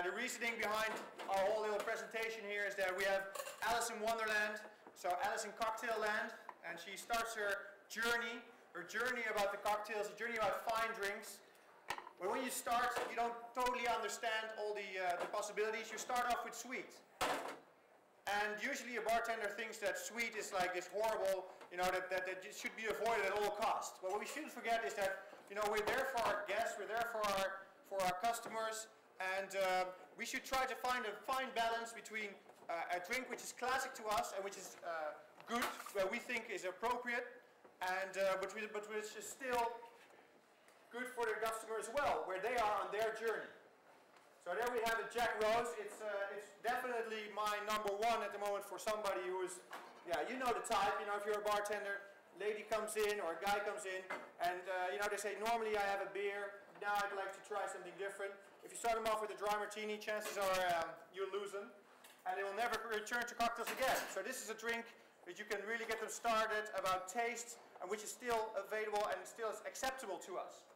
The reasoning behind our whole little presentation here is that we have Alice in Wonderland, so Alice in Cocktail Land, and she starts her journey about the cocktails, a journey about fine drinks. But when you start, you don't totally understand all the possibilities. You start off with sweet. And usually a bartender thinks that sweet is like this horrible, that it should be avoided at all costs. But what we shouldn't forget is that, we're there for our guests, we're there for our customers, and we should try to find a fine balance between a drink which is classic to us and which is good, where we think is appropriate, and but which is still good for the customer as well, where they are on their journey. So there we have a Jack Rose. It's definitely my #1 at the moment for somebody who is, you know the type. If you're a bartender, lady comes in or a guy comes in, and they say, normally I have a beer. Now I'd like to try something different. If you start them off with a dry martini, chances are you'll lose them, and they will never return to cocktails again. So this is a drink that you can really get them started about taste, and which is still available and still is acceptable to us.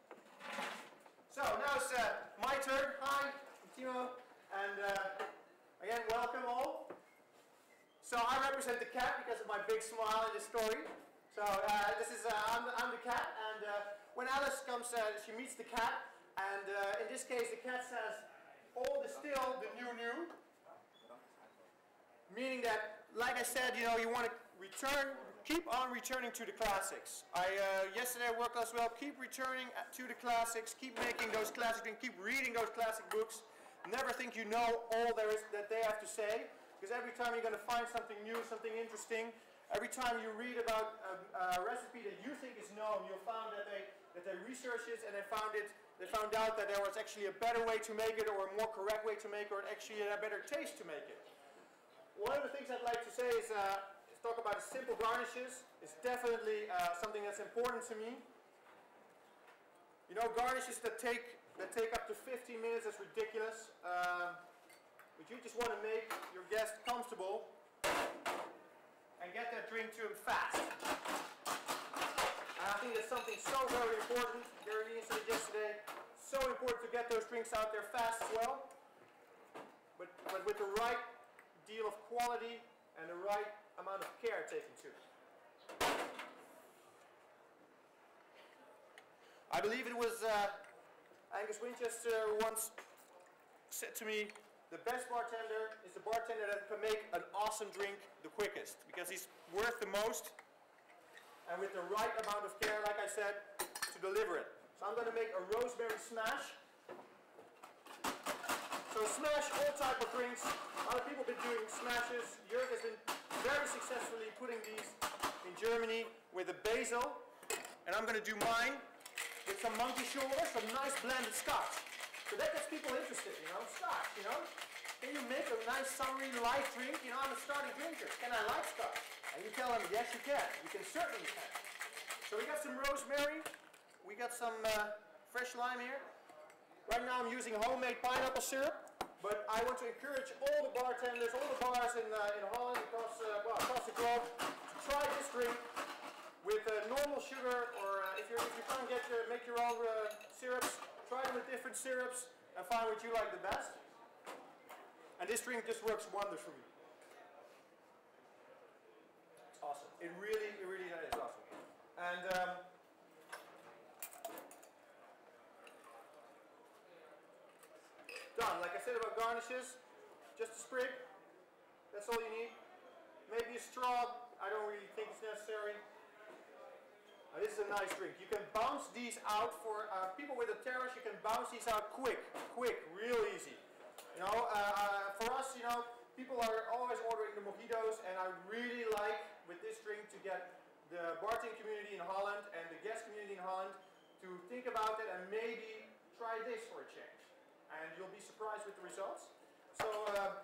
So now it's my turn. Hi, I'm Timo, and again, welcome all. So I represent the cat because of my big smile in this story. So this is I'm the cat, and when Alice comes, she meets the cat, and in this case, the cat says, "All is still the new." Meaning that, like I said, you want to keep on returning to the classics. Yesterday I worked as well. Keep returning to the classics. Keep making those classic things. Keep reading those classic books. Never think you know all there is that they have to say, because every time you're going to find something new, something interesting. Every time you read about a recipe that you think is known, you'll find that they researched it and they found out that there was actually a better way to make it, or a more correct way to make it, or actually a better taste to make it. One of the things I'd like to say is talk about simple garnishes. It's definitely something that's important to me. Garnishes that take up to 15 minutes, that's ridiculous. But you just want to make your guest comfortable and get that drink to him fast. And I think that's something so very important. Gary said it yesterday. So important to get those drinks out there fast as well. But with the right deal of quality and the right amount of care taken to it. I believe it was Angus Winchester once said to me, the best bartender is the bartender that can make an awesome drink the quickest, because he's worth the most and with the right amount of care, like I said, to deliver it. So I'm going to make a rosemary smash. So smash all type of drinks. A lot of people have been doing smashes. Jörg has been very successfully putting these in Germany with a basil. And I'm going to do mine with some monkey shoulder, some nice blended scotch. So that gets people interested, scotch, Can you make a nice summery light drink? I'm a starting drinker. Can I like scotch? And you tell them, yes you can. You can certainly can. So we got some rosemary. We got some fresh lime here. Right now I'm using homemade pineapple syrup, but I want to encourage all the bartenders, all the bars in Holland, across the globe, to try this drink with normal sugar, or if you can't make your own syrups, try them with different syrups and find what you like the best. And this drink just works wonders for me. It's awesome. It really is awesome. And done. Like I said about garnishes, just a sprig. That's all you need. Maybe a straw. I don't really think it's necessary. This is a nice drink. You can bounce these out for people with a terrace. You can bounce these out quick, real easy. For us, people are always ordering the mojitos, and I really like with this drink to get the bartending community in Holland and the guest community in Holland to think about it and maybe try this for a change. And you'll be surprised with the results. So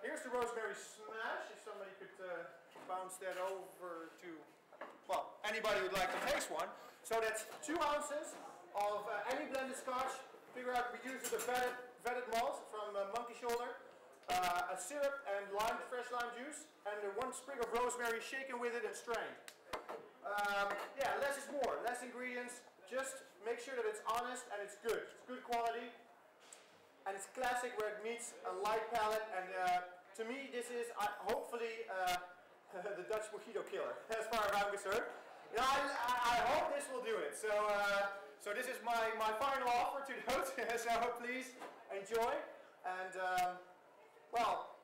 here's the rosemary smash. If somebody could bounce that over to. Well, anybody would like to taste one. So that's 2 ounces of any blended scotch. Figure out we use the vetted malt from Monkey Shoulder, a syrup and fresh lime juice, and 1 sprig of rosemary shaken with it and strained. Less is more. Less ingredients. Just make sure that it's honest and it's good. It's good quality. and it's classic where it meets a light palate. And to me, this is hopefully the Dutch mojito killer, as far as I'm concerned. You know, I hope this will do it. So, so this is my final offer to those. So please enjoy. And well,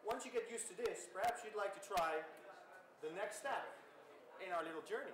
once you get used to this, perhaps you'd like to try the next step in our little journey.